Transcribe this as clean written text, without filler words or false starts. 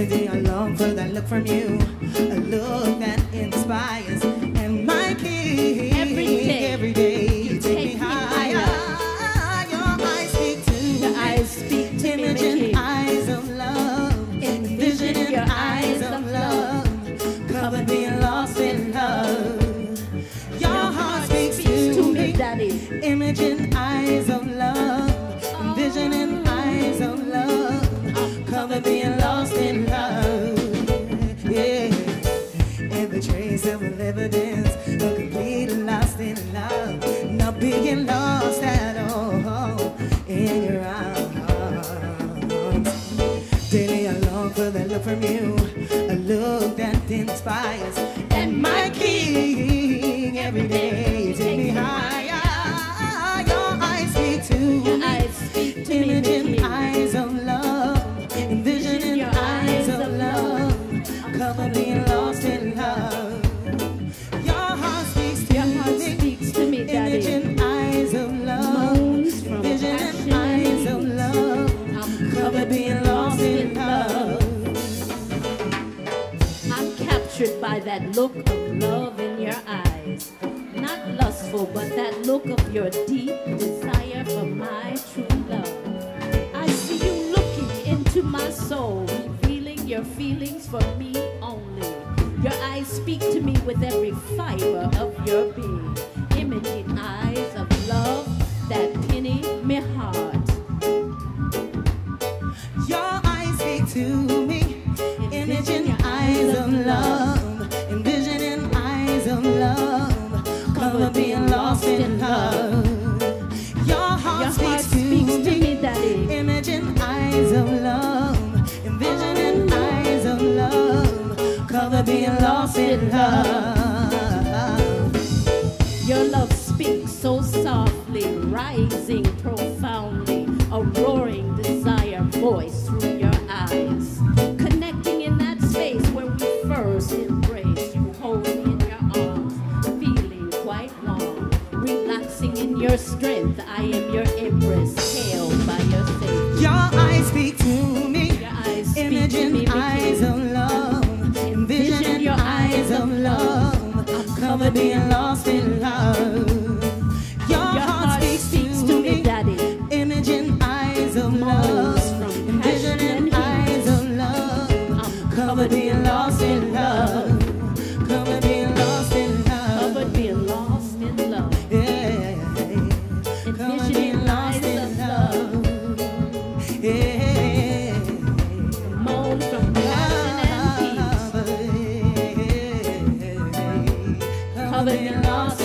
Day I long for that look from you, a look that inspires. And my king, every day you take me higher. Your eyes speak to me. Your eyes speak to me, Imagine eyes of love, envisioning your eyes of love, covered being lost in love. Your heart speaks to me, Daddy. Imagine eyes of love, envisioning eyes of love, covered being lost in love. Yeah, every trace of evidence, a complete lost in love, not being lost at all in your arms. Daily I long for that look from you, a look that inspires. And my king, every day you take me higher. Your eyes speak to me, imagine eyes of love, envisioning eyes of love, cover being lost in love. Your heart speaks to me, imagine eyes of love, envisioning eyes of love, cover being lost in love. I'm captured by that look of love in your eyes. Not lustful, but that look of your deep desire for my true love. I see you looking into my soul, revealing your feelings for me only. Your eyes speak to me with every fiber of your being. Imaging eyes of love that penny me heart. Your eyes speak to me, imagine eyes of love, envisioning eyes of love, cover being lost in love. Your heart speaks to me, Daddy. Imagine eyes of love, envisioning eyes of love, cover being lost in love. Your love speaks so softly, rising profoundly, a roaring desire voice through your eyes, connecting in that space where we first embraced. You hold me in your arms, feeling quite warm, relaxing in your strength. I am your empress, held by your faith. Your eyes speak to me, Your eyes speak imagine to me, eyes of love, envisioning your eyes of love, cover being lost in love. Your heart speaks to me, Daddy. imaging eyes of love, envisioning eyes of love, cover being lost in love, cover being lost in love, Covered being lost in love. yeah, cover being lost in love, yeah. Moan from passion and peace. Covered in lost